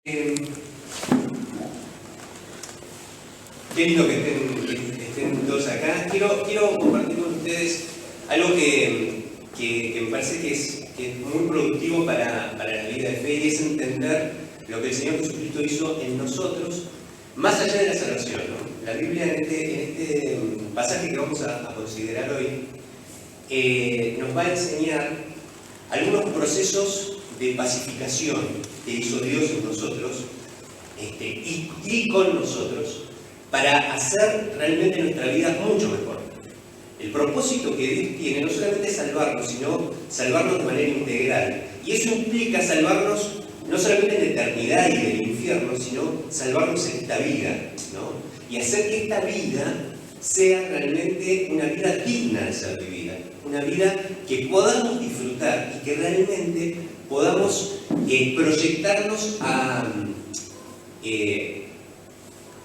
Qué lindo que estén todos acá. Quiero compartir con ustedes algo que me parece que es muy productivo para la vida de fe, y es entender lo que el Señor Jesucristo hizo en nosotros, más allá de la salvación, ¿no? La Biblia en este pasaje que vamos a considerar hoy nos va a enseñar algunos procesos de pacificación que hizo Dios en nosotros y con nosotros, para hacer realmente nuestra vida mucho mejor. El propósito que Dios tiene no solamente es salvarnos, sino salvarnos de manera integral. Y eso implica salvarnos no solamente en la eternidad y del infierno, sino salvarnos en esta vida, ¿no? Y hacer que esta vida sea realmente una vida digna de ser vivida, una vida que podamos disfrutar y que realmente podamos proyectarnos a,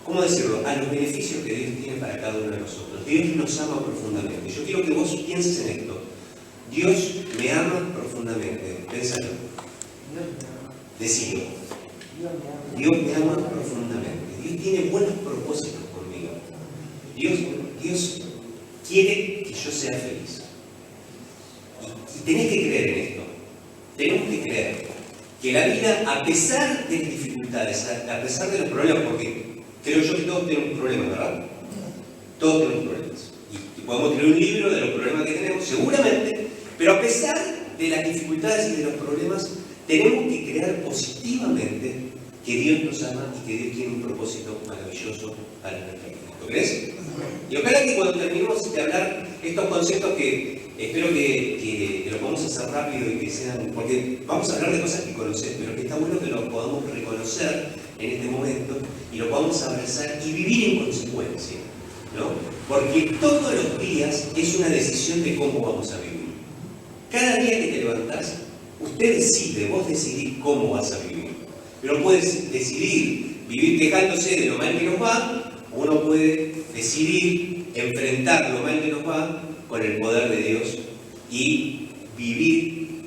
¿cómo decirlo?, a los beneficios que Dios tiene para cada uno de nosotros. Dios nos ama profundamente. Yo quiero que vos pienses en esto. Dios me ama profundamente. Pénsalo. Decilo. Dios me ama profundamente. Dios tiene buenos propósitos conmigo. Dios quiere que yo sea feliz. Y tenés que creer en esto. Tenemos que creer que la vida, a pesar de las dificultades, a pesar de los problemas, porque creo yo que todos tenemos problemas, ¿verdad? Todos tenemos problemas. Y podemos tener un libro de los problemas que tenemos, seguramente, pero a pesar de las dificultades y de los problemas, tenemos que creer positivamente que Dios nos ama y que Dios tiene un propósito maravilloso para nuestra vida. ¿Lo crees? Y ojalá que cuando terminemos de hablar estos conceptos, que espero que lo podamos hacer rápido y que sean, porque vamos a hablar de cosas que conoces, pero que está bueno que lo podamos reconocer en este momento y lo podamos abrazar y vivir en consecuencia, ¿no? Porque todos los días es una decisión de cómo vamos a vivir. Cada día que te levantás, usted decide, vos decidís cómo vas a vivir. Pero puedes decidir vivir quejándose de lo mal que nos va, o uno puede decidir enfrentar lo mal que nos va con el poder de Dios y vivir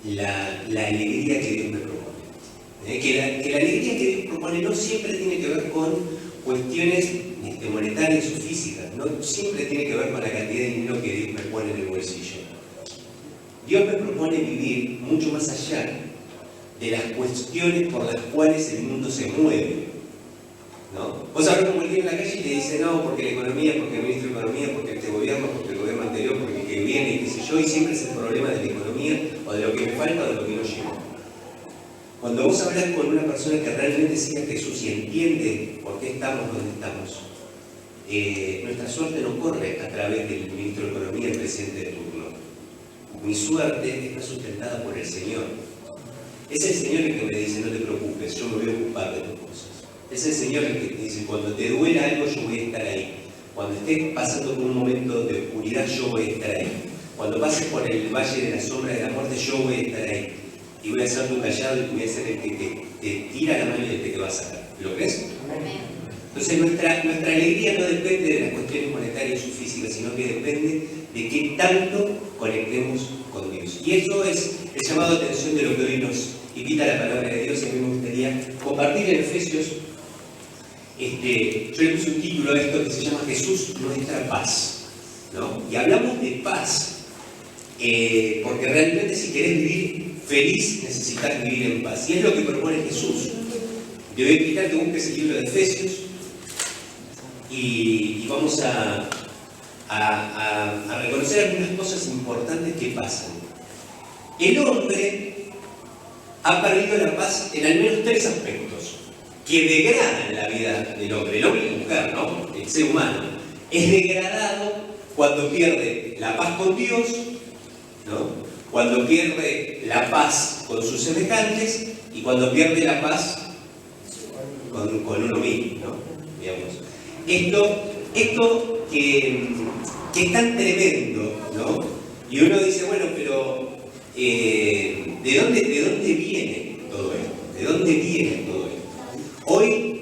la alegría que Dios me propone. Que la alegría que Dios propone no siempre tiene que ver con cuestiones monetarias o físicas, no siempre tiene que ver con la cantidad de dinero que Dios me pone en el bolsillo. Dios me propone vivir mucho más allá de las cuestiones por las cuales el mundo se mueve, ¿no? Vos hablas con cualquiera en la calle y te dice no, porque la economía, porque el ministro de Economía, porque este gobierno, porque el gobierno anterior, porque el que viene y qué sé yo, y siempre es el problema de la economía, o de lo que me falta, o de lo que no llevo. Cuando vos hablas con una persona que realmente sigue a Jesús y entiende por qué estamos donde estamos, nuestra suerte no corre a través del ministro de Economía, el presidente de turno. Mi suerte está sustentada por el Señor. Es el Señor el que me dice, no te preocupes, yo me voy a ocupar de tus cosas. Es el Señor el que te dice, cuando te duela algo, yo voy a estar ahí. Cuando estés pasando por un momento de oscuridad, yo voy a estar ahí. Cuando pases por el valle de la sombra de la muerte, yo voy a estar ahí. Y voy a ser tu callado y voy a ser el que te tira la mano y el que te va a sacar. ¿Lo crees? Entonces nuestra alegría no depende de las cuestiones monetarias o físicas, sino que depende de qué tanto conectemos con Dios. Y eso es el llamado de atención de lo que hoy nos invita la palabra de Dios, y a mí me gustaría compartir en Efesios. Yo le puse un título a esto que se llama Jesús, nuestra paz, ¿no? Y hablamos de paz, porque realmente si querés vivir feliz, necesitas vivir en paz. Y es lo que propone Jesús. Te voy a invitar que busques el libro de Efesios y vamos a reconocer algunas cosas importantes que pasan. El hombre ha perdido la paz en al menos 3 aspectos que degradan la vida del hombre. El hombre y la mujer, ¿no? El ser humano es degradado cuando pierde la paz con Dios, ¿no? Cuando pierde la paz con sus semejantes y cuando pierde la paz con uno mismo, ¿no? Digamos. Esto que es tan tremendo, ¿no? Y uno dice, bueno, pero ¿de dónde viene todo esto? ¿De dónde viene todo esto? Hoy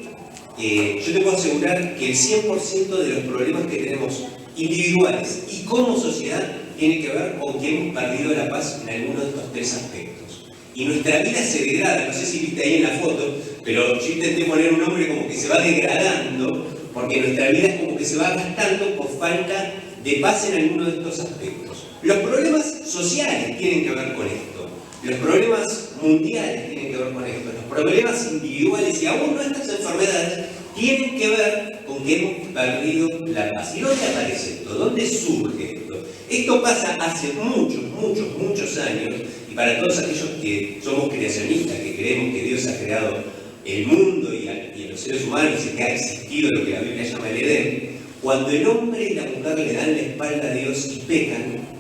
yo te puedo asegurar que el 100% de los problemas que tenemos individuales y como sociedad tiene que ver con que hemos perdido la paz en alguno de estos 3 aspectos. y nuestra vida se degrada. No sé si viste ahí en la foto, pero yo intenté poner un hombre como que se va degradando, porque nuestra vida es como que se va gastando por falta de paz en alguno de estos aspectos. Los problemas sociales tienen que ver con esto, los problemas mundiales tienen que ver con esto, los problemas individuales y aún nuestras enfermedades tienen que ver con que hemos perdido la paz. ¿Y dónde aparece esto? ¿Dónde surge esto? Esto pasa hace muchos años, y para todos aquellos que somos creacionistas, que creemos que Dios ha creado el mundo y a los seres humanos y que ha existido lo que la Biblia llama el Edén, cuando el hombre y la mujer le dan la espalda a Dios y pecan,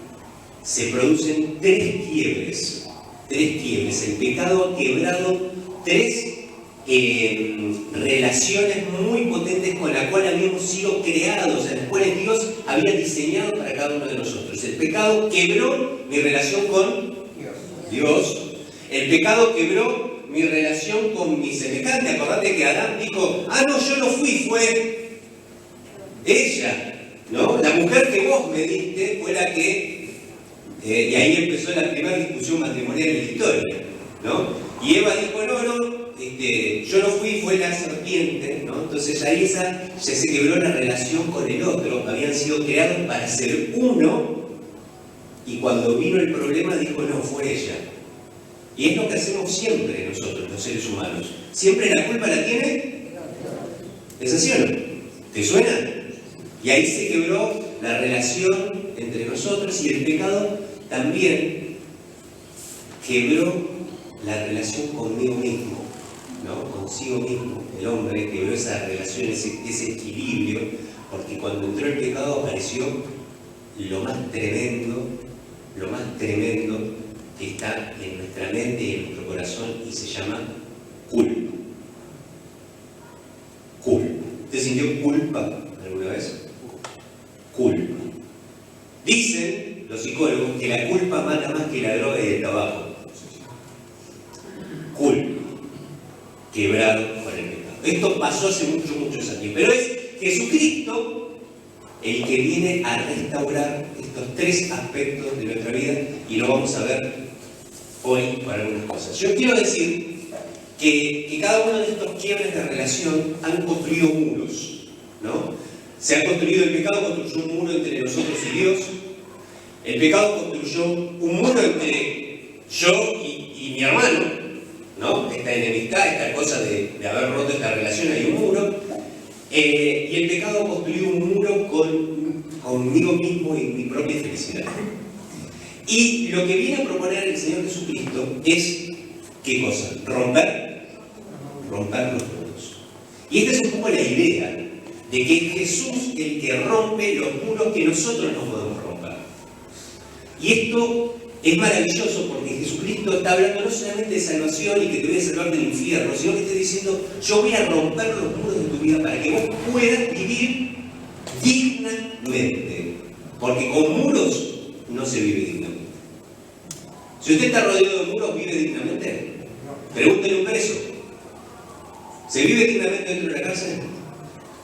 se producen tres quiebres. El pecado ha quebrado tres relaciones muy potentes con las cuales habíamos sido creados, en las cuales Dios había diseñado para cada uno de nosotros. El pecado quebró mi relación con Dios. El pecado quebró mi relación con mi semejante. Acordate que Adán dijo, no, yo no fui, fue ella, ¿no? La mujer que vos me diste fue la que... y ahí empezó la primera discusión matrimonial en la historia, ¿no? Y Eva dijo, no, yo no fui, fue la serpiente, ¿no? Entonces ahí se quebró la relación con el otro. Habían sido creados para ser uno, y cuando vino el problema dijo, no, fue ella. Y es lo que hacemos siempre nosotros, los seres humanos. Siempre la culpa la tiene. ¿Es así o no? ¿Te suena? Y ahí se quebró la relación entre nosotros, y el pecado también quebró la relación conmigo mismo, ¿no? Consigo mismo. El hombre quebró esa relación, ese equilibrio, porque cuando entró el pecado apareció lo más tremendo que está en nuestra mente y en nuestro corazón, y se llama culpa. ¿Usted sintió culpa alguna vez? Culpa. Dicen los psicólogos que la culpa mata más que la droga y el tabaco. Culpa. Quebrado por el pecado. Esto pasó hace muchos años, pero es Jesucristo el que viene a restaurar estos tres aspectos de nuestra vida, y lo vamos a ver hoy para algunas cosas. Yo quiero decir que cada uno de estos quiebres de relación han construido muros, ¿no? Se ha construido, el pecado construyó un muro entre nosotros y Dios. El pecado construyó un muro entre yo y mi hermano, ¿no? Esta enemistad, esta cosa de haber roto esta relación, hay un muro. Y el pecado construyó un muro conmigo mismo y mi propia felicidad. Y lo que viene a proponer el Señor Jesucristo es, ¿qué cosa? Romper los muros. Y esta es un poco la idea de que es Jesús el que rompe los muros que nosotros no podemos romper. Y esto es maravilloso, porque Jesucristo está hablando no solamente de salvación y que te voy a salvar del infierno, sino que está diciendo, yo voy a romper los muros de tu vida para que vos puedas vivir dignamente. Porque con muros no se vive dignamente. Si usted está rodeado de muros, ¿vive dignamente? Pregúntele a un preso. ¿Se vive dignamente dentro de la cárcel?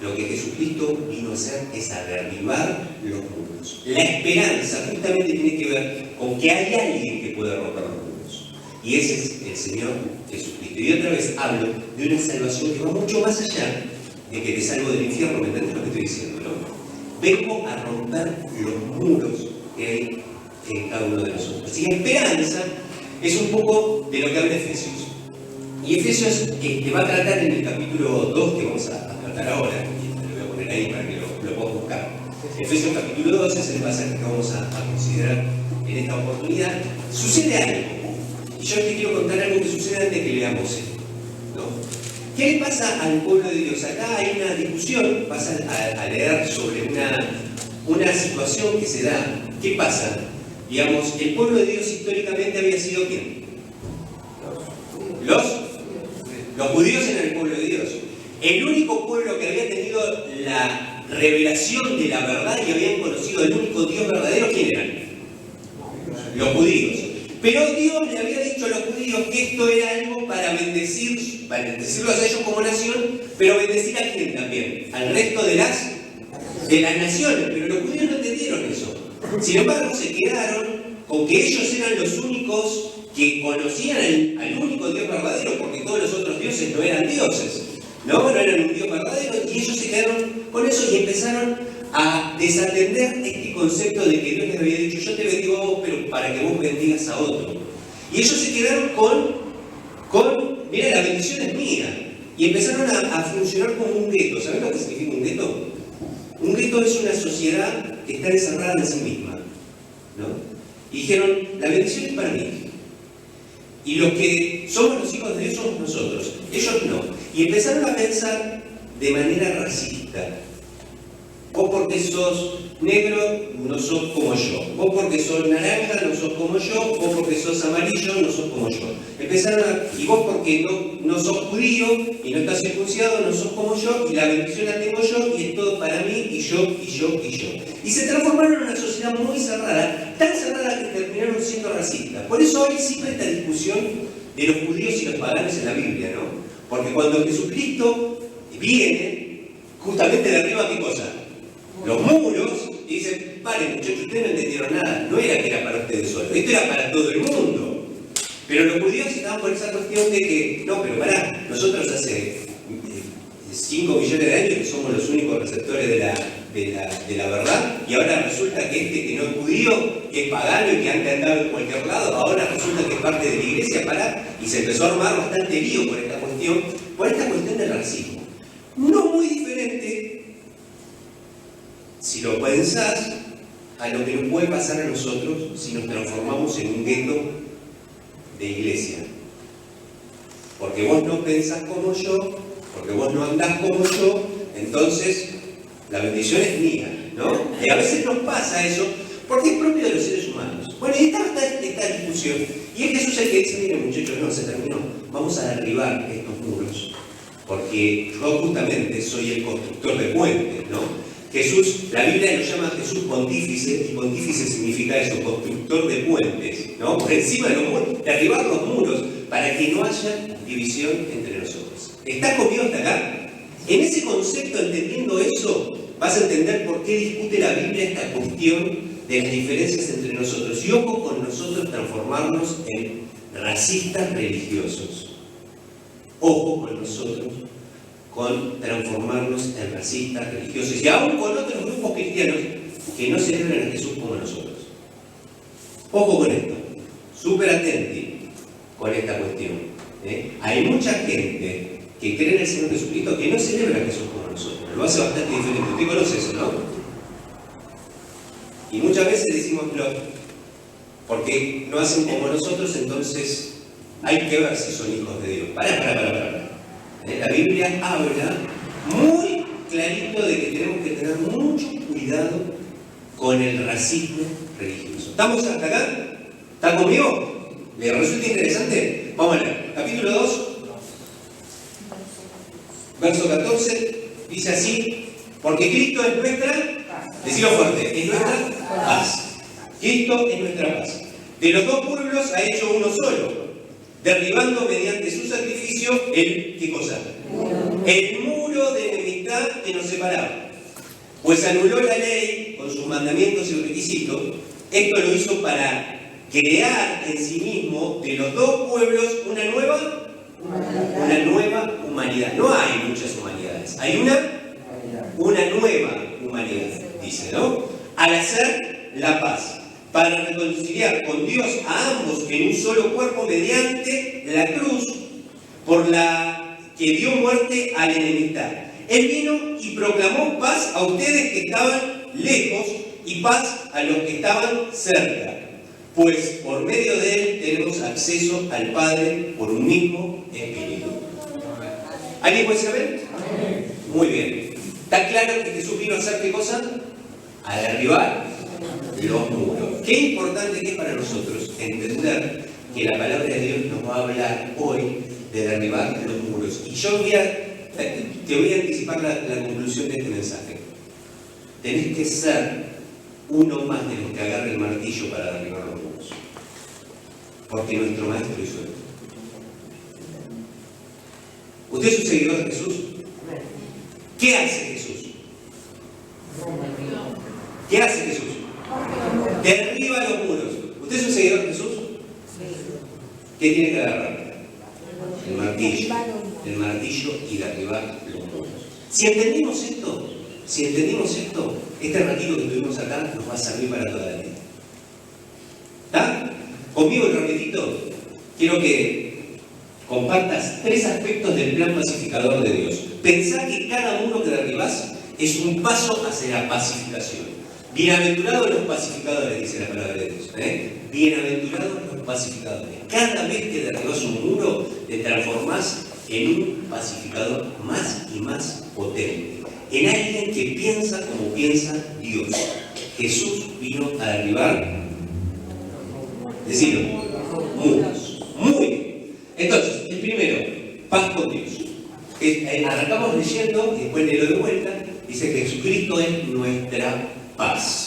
Lo que Jesucristo vino a hacer es a derribar los muros. La esperanza justamente tiene que ver con que hay alguien que puede romper los muros. Y ese es el Señor Jesucristo. Y otra vez hablo de una salvación que va mucho más allá de que te salvo del infierno. ¿Me entiendes lo que estoy diciendo, no? Vengo a romper los muros que hay en cada uno de nosotros. Y la esperanza es un poco de lo que habla Efesios. Y Efesios te va a tratar en el capítulo 2, que vamos a tratar ahora, y lo voy a poner ahí para que lo puedas buscar. Efesios capítulo 2 es el pasaje que vamos a considerar en esta oportunidad. Sucede algo, y yo te quiero contar algo que sucede antes de que leamos esto, ¿no? ¿Qué le pasa al pueblo de Dios? Acá hay una discusión, vas a leer sobre una situación que se da. ¿Qué pasa? Digamos, el pueblo de Dios históricamente había sido ¿quién? Los judíos eran el pueblo de Dios. El único pueblo que había tenido la revelación de la verdad y habían conocido al único Dios verdadero, ¿quién eran? Los judíos. Pero Dios le había dicho a los judíos que esto era algo para bendecirlos a ellos como nación, pero bendecir a quién también, al resto de las naciones. Pero los judíos no entendieron eso. Sin embargo, se quedaron con que ellos eran los únicos que conocían al único Dios verdadero, porque todos los otros dioses no eran dioses, no eran un Dios verdadero, y ellos se quedaron con eso y empezaron a desatender este concepto de que Dios les había dicho: yo te bendigo a vos, pero para que vos bendigas a otro. Y ellos se quedaron mira, la bendición es mía. Y empezaron a funcionar como un gueto. ¿Saben lo que significa un gueto? Un gueto es una sociedad que está encerrada en sí misma, ¿no? Y dijeron: la bendición es para mí. Y los que somos los hijos de Dios somos nosotros. Ellos no. Y empezaron a pensar de manera racista. Vos porque sos negro no sos como yo. Vos porque sos naranja no sos como yo. Vos porque sos amarillo no sos como yo. Y vos porque no sos judío y no estás circuncidado no sos como yo. Y la bendición la tengo yo y es todo para mí y yo y yo y yo. Y se transformaron en una sociedad muy cerrada, tan cerrada que terminaron siendo racistas. Por eso hoy siempre esta discusión de los judíos y los paganos en la Biblia, ¿no? Porque cuando Jesucristo viene, justamente derriba ¿qué cosa? Los muros, y dicen: paren muchachos, ustedes no entendieron nada, no era que era para ustedes solos, esto era para todo el mundo. Pero los judíos estaban por esa cuestión de que, no, pero pará, nosotros hace 5 millones de años que somos los únicos receptores de la verdad, y ahora resulta que este que no es judío, que es pagano y que antes andaba en cualquier lado, ahora resulta que es parte de la iglesia, pará, y se empezó a armar bastante lío por esta cuestión del racismo. No muy diferente, si lo pensás, a lo que nos puede pasar a nosotros si nos transformamos en un gueto de iglesia. Porque vos no pensás como yo, porque vos no andás como yo, entonces la bendición es mía, ¿no? Y a veces nos pasa eso, porque es propio de los seres humanos. Bueno, y está esta discusión. Y es Jesús el que dice: miren muchachos, no, se terminó. Vamos a derribar estos muros, porque yo justamente soy el constructor de puentes, ¿no? Jesús, la Biblia lo llama Jesús pontífice, y pontífice significa eso, constructor de puentes, ¿no? Por encima de los muros, derribar los muros para que no haya división entre nosotros. ¿Estás conmigo hasta acá? En ese concepto, entendiendo eso, vas a entender por qué discute la Biblia esta cuestión de las diferencias entre nosotros. Y ojo con nosotros transformarnos en racistas religiosos. Ojo con nosotros con transformarnos en racistas religiosos, y aún con otros grupos cristianos que no celebran a Jesús como nosotros. Ojo con esto, súper atenti con esta cuestión. Hay mucha gente que cree en el Señor Jesucristo que no celebra a Jesús como nosotros, lo hace bastante diferente. Usted conoce eso, ¿no? Y muchas veces decimos: no, porque no hacen como nosotros, entonces hay que ver si son hijos de Dios. Para. La Biblia habla muy clarito de que tenemos que tener mucho cuidado con el racismo religioso. ¿Estamos hasta acá? ¿Está conmigo? ¿Le resulta interesante? Vamos a leer. Capítulo 2, verso 14, dice así: porque Cristo es nuestra, decilo fuerte, es nuestra paz. Cristo es nuestra paz. De los dos pueblos ha hecho uno solo, derribando mediante su sacrificio ¿qué cosa? El muro de enemistad que nos separaba. Pues anuló la ley con sus mandamientos y requisitos. Esto lo hizo para crear en sí mismo de los dos pueblos una nueva humanidad. No hay muchas humanidades, hay una nueva humanidad, dice, ¿no? Al hacer la paz, para reconciliar con Dios a ambos en un solo cuerpo mediante la cruz, por la que dio muerte a la enemistad. Él vino y proclamó paz a ustedes que estaban lejos y paz a los que estaban cerca. Pues por medio de él tenemos acceso al Padre por un mismo Espíritu. ¿Alguien puede saber? Muy bien. ¿Está claro que Jesús vino a hacer qué cosa? A derribar los muros. Qué importante que es para nosotros entender que la palabra de Dios nos va a hablar hoy de derribar los muros. Y yo te voy a anticipar la conclusión de este mensaje. Tenés que ser uno más de los que agarre el martillo para derribar los muros. Porque nuestro Maestro hizo esto. ¿Usted es un seguidor de Jesús? ¿Qué hace Jesús? ¿Qué hace Jesús? Derriba los muros. ¿Usted es un seguidor de Jesús? ¿Qué tiene que agarrar? El martillo y derribar los muros. Si entendimos esto, este ratito que tuvimos acá nos va a servir para toda la vida. ¿Está? Conmigo el rapidito, quiero que compartas 3 aspectos del plan pacificador de Dios. Pensá que cada muro que derribás es un paso hacia la pacificación. Bienaventurados los pacificadores, dice la palabra de Dios. Bienaventurados los pacificadores. Cada vez que derribás un muro, te transformás en un pacificador más y más potente. En alguien que piensa como piensa Dios. Jesús vino a derribar, decirlo, muros. Muy bien. Entonces, el primero, paz con Dios. Arrancamos leyendo y después leo de vuelta. Dice que Jesucristo es nuestra paz.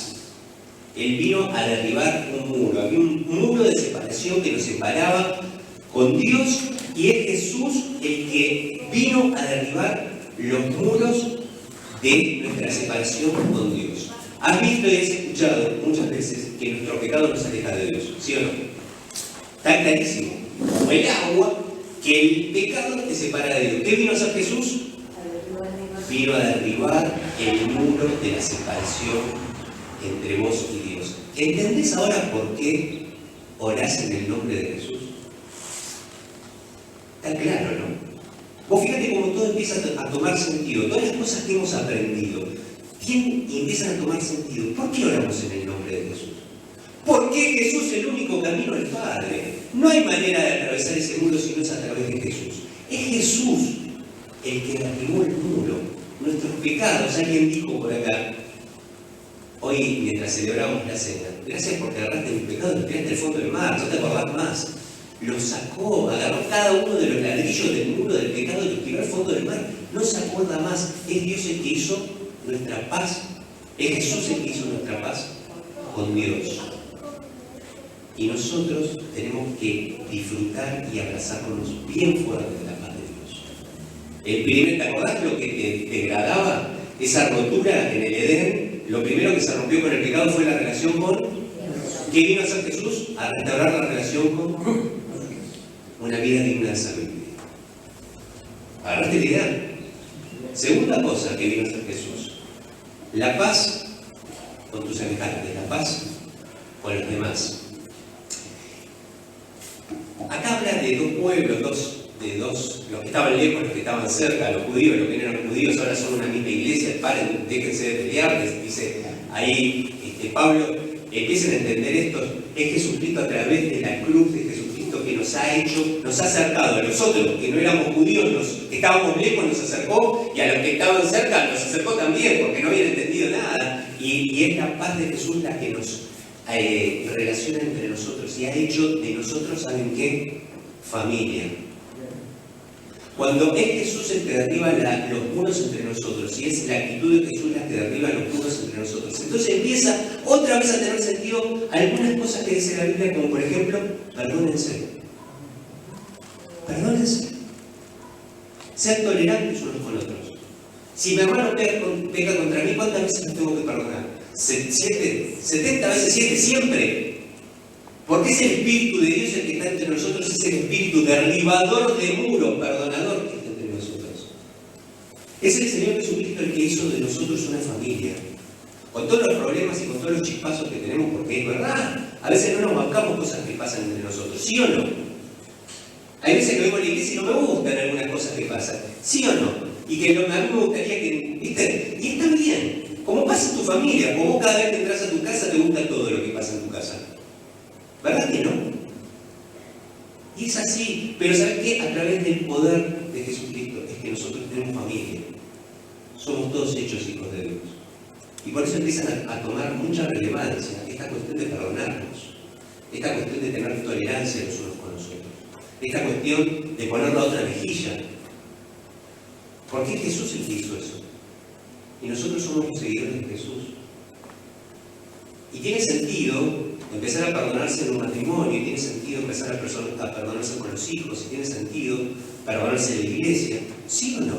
Él vino a derribar un muro. Había un muro de separación que nos separaba con Dios y es Jesús el que vino a derribar los muros de nuestra separación con Dios. Has visto y has escuchado muchas veces que nuestro pecado nos aleja de Dios, ¿sí o no? Está clarísimo. Como el agua, que el pecado te separa de Dios. ¿Qué vino a hacer Jesús? Vino a derribar el muro de la separación entre vos y Dios. ¿Entendés ahora por qué orás en el nombre de Jesús? Está claro, ¿no? Vos fíjate cómo todo empieza a tomar sentido. Todas las cosas que hemos aprendido empiezan a tomar sentido. ¿Por qué oramos en el nombre de Jesús? Porque Jesús es el único camino al Padre. No hay manera de atravesar ese muro si no es a través de Jesús. Es Jesús el que derribó el muro. Nuestros pecados, alguien dijo por acá, hoy mientras celebramos la cena, gracias porque agarraste mis pecados y los tiraste al fondo del mar, no te acordás más. Los sacó, agarró cada uno de los ladrillos del muro del pecado y los tiró al fondo del mar. No se acuerda más. Es Dios el que hizo nuestra paz. Es Jesús el que hizo nuestra paz con Dios. Y nosotros tenemos que disfrutar y abrazarnos bien fuerte de la paz de Dios. ¿Te acordás lo que te degradaba? Esa rotura en el Edén, lo primero que se rompió con el pecado fue la relación con... ¿Qué vino a hacer Jesús? A restaurar la relación con una vida digna de ser vivida. ¿Agarraste la idea? Segunda cosa que vino a hacer Jesús. La paz con tus semejantes, la paz con los demás. Acá habla de 2 pueblos, los que estaban lejos, los que estaban cerca, los judíos, los que no eran judíos, ahora son una misma iglesia, paren, déjense de pelear, dice ahí Pablo, empiecen a entender esto, es Jesucristo a través de la cruz de Jesucristo que nos ha hecho, nos ha acercado a nosotros, que no éramos judíos, los que estábamos lejos nos acercó, y a los que estaban cerca nos acercó también, porque no habían entendido nada, y es la paz de Jesús la que nos relaciona entre nosotros, y ha hecho de nosotros, ¿saben qué? Familia. Cuando es Jesús el que derriba los muros entre nosotros, y es la actitud de Jesús la que derriba los muros entre nosotros, entonces empieza otra vez a tener sentido algunas cosas que dice la Biblia, como por ejemplo, perdónense. Perdónense. Sean tolerantes unos con otros. Si mi hermano peca contra mí, ¿cuántas veces les tengo que perdonar? 70 veces 7, siempre. Porque es el Espíritu de Dios el que está entre nosotros, es el Espíritu derribador de muros, perdonador que está entre nosotros. Es el Señor Jesucristo el que hizo de nosotros una familia. Con todos los problemas y con todos los chispazos que tenemos, porque es verdad, a veces no nos bancamos cosas que pasan entre nosotros, ¿sí o no? Hay veces que vengo a la iglesia y no me gustan algunas cosas que pasan, ¿sí o no? Y que a mí me gustaría que, ¿viste? Y está bien, como pasa en tu familia, como vos cada vez que entras a tu casa te gusta todo lo que pasa en tu casa. ¿Verdad que no? Y es así, pero ¿sabes qué? A través del poder de Jesucristo es que nosotros tenemos familia. Somos todos hechos hijos de Dios. Y por eso empiezan a tomar mucha relevancia esta cuestión de perdonarnos, esta cuestión de tener tolerancia los unos con los otros, esta cuestión de poner la otra mejilla. Porque es Jesús el que hizo eso. Y nosotros somos los seguidores de Jesús. Y tiene sentido empezar a perdonarse en un matrimonio, y tiene sentido empezar a perdonarse con los hijos, y tiene sentido perdonarse en la iglesia, ¿sí o no?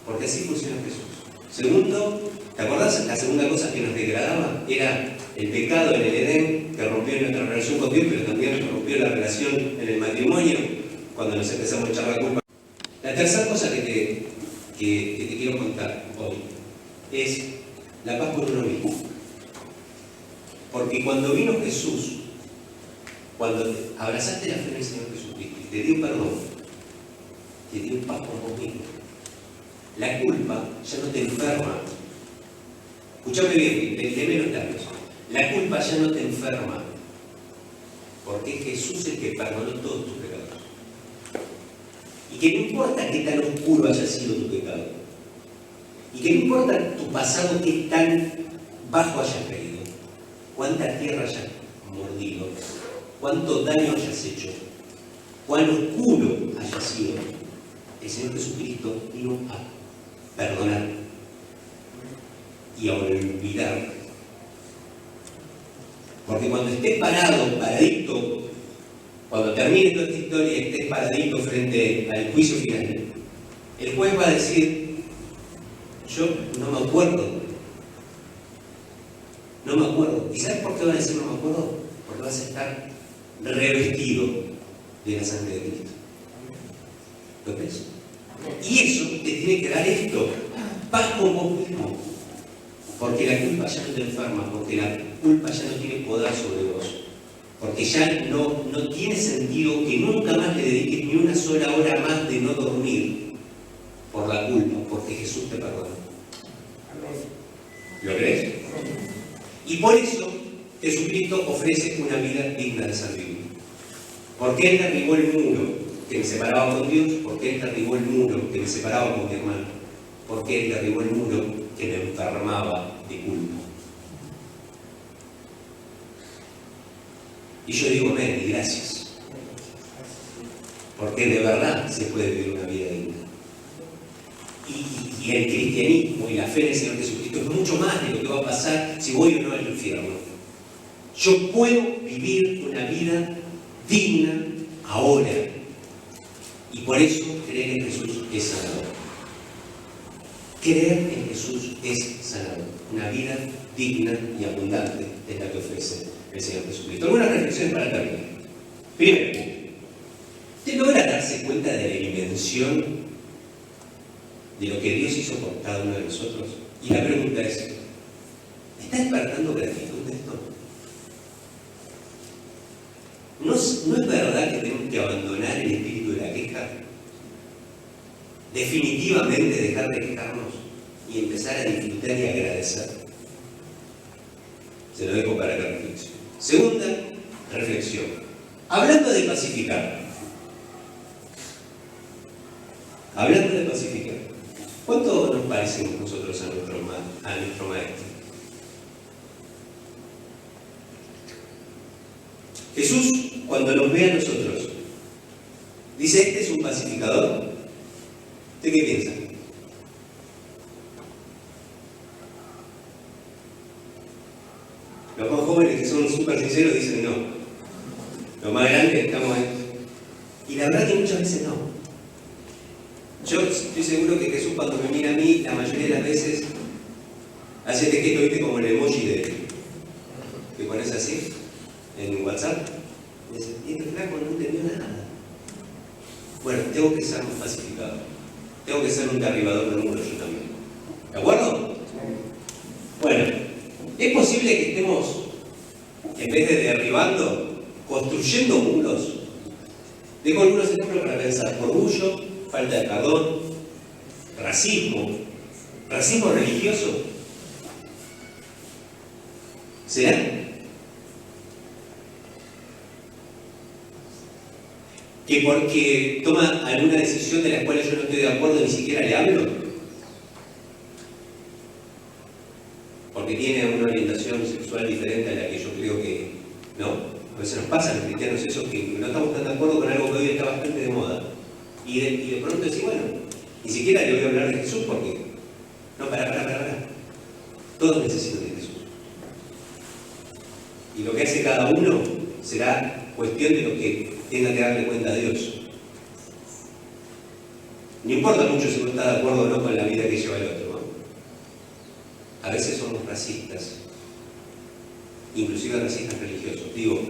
Porque así funciona Jesús. Segundo, ¿te acordás? La segunda cosa que nos degradaba era el pecado en el Edén, que rompió nuestra relación con Dios, pero también rompió la relación en el matrimonio, cuando nos empezamos a echar la culpa. La tercera cosa que te quiero contar hoy es la paz con uno mismo. Porque cuando vino Jesús, cuando abrazaste la fe en el Señor Jesucristo y te dio perdón, te dio paz con vos mismo. La culpa ya no te enferma. Escuchame bien, léeme los labios. La culpa ya no te enferma, porque es Jesús el que perdonó todos tus pecados. Y que no importa qué tan oscuro haya sido tu pecado, y que no importa tu pasado qué tan bajo hayas caído, cuánta tierra hayas mordido, cuánto daño hayas hecho, cuán oscuro haya sido, el Señor Jesucristo vino a perdonar y a olvidar. Porque cuando estés paradito, cuando termine toda esta historia y estés paradito frente al juicio final, el juez va a decir: yo no me acuerdo. No me acuerdo. ¿Y sabes por qué va a decir no me acuerdo? Porque vas a estar revestido de la sangre de Cristo. ¿Lo ves? Y eso te tiene que dar esto: paz con vos mismo. Porque la culpa ya no te enferma, porque la culpa ya no tiene poder sobre vos. Porque ya no tiene sentido que nunca más le dediques ni una sola hora más de no dormir por la culpa, porque Jesús te perdonó. ¿Lo crees? Y por eso Jesucristo ofrece una vida digna de ser vivida. Porque Él derribó el muro que me separaba con Dios, porque Él derribó el muro que me separaba con mi hermano, porque Él derribó el muro que me enfermaba de culpa. Y yo digo amén y gracias. Porque de verdad se puede vivir una vida digna. Y el cristianismo y la fe en el Señor Jesucristo es mucho más de lo que va a pasar si voy o no al infierno. Yo puedo vivir una vida digna ahora. Y por eso creer en Jesús es sanador. Creer en Jesús es sanador. Una vida digna y abundante es la que ofrece el Señor Jesucristo. Algunas reflexiones para terminar. Primero, ¿usted logra darse cuenta de la dimensión de lo que Dios hizo por cada uno de nosotros? Y la pregunta es: ¿está despertando gratitud de esto? ¿No es verdad que tenemos que abandonar el espíritu de la queja? Definitivamente dejar de quejarnos y empezar a disfrutar y agradecer. Se lo dejo para la reflexión. Segunda reflexión. Hablando de pacificar. Hablando de pacificar. ¿Cuánto nos parecemos nosotros a nuestro maestro? Jesús, cuando nos ve a nosotros, dice: ¿este es un pacificador? ¿Usted qué piensa? Los más jóvenes, que son súper sinceros, dicen no. Los más grandes estamos ahí. Y la verdad que muchas veces no. Yo estoy seguro que Jesús, cuando me mira a mí, la mayoría de las veces hace este gesto, ¿viste? Como el emoji que pones así en WhatsApp. Y dice: y este flaco no entendió nada. Bueno, tengo que ser más pacificador. Tengo que ser un derribador de muros yo también. ¿De acuerdo? Bueno, es posible que estemos, en vez de derribando, construyendo muros. Dejo algunos ejemplos para pensar: orgullo, falta de perdón, racismo religioso. ¿Será? Que porque toma alguna decisión de la cual yo no estoy de acuerdo ni siquiera le hablo. Porque tiene una orientación sexual diferente a la que yo creo que no. A veces nos pasa a los cristianos eso, que no estamos tan de acuerdo con algo que hoy está bastante de moda. Y de pronto decís: bueno, ni siquiera le voy a hablar de Jesús porque... No, para. Todos necesitan de Jesús. Y lo que hace cada uno será cuestión de lo que tenga que darle cuenta a Dios. No importa mucho si uno está de acuerdo o no con la vida que lleva el otro, ¿no? A veces somos racistas. inclusive racistas religiosos. Digo,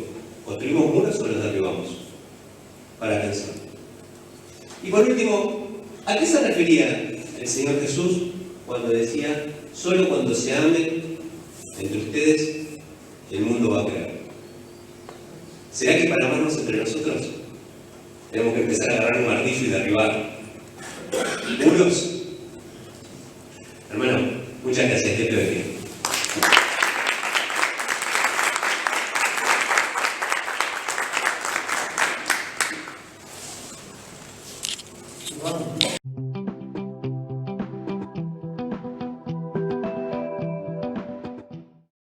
¿construimos muros o los derribamos? Para pensar. Y por último, ¿a qué se refería el Señor Jesús cuando decía, solo cuando se amen entre ustedes, el mundo va a creer? ¿Será que para amarnos entre nosotros tenemos que empezar a agarrar un martillo y derribar muros? Hermano, muchas gracias. Dios te bendiga.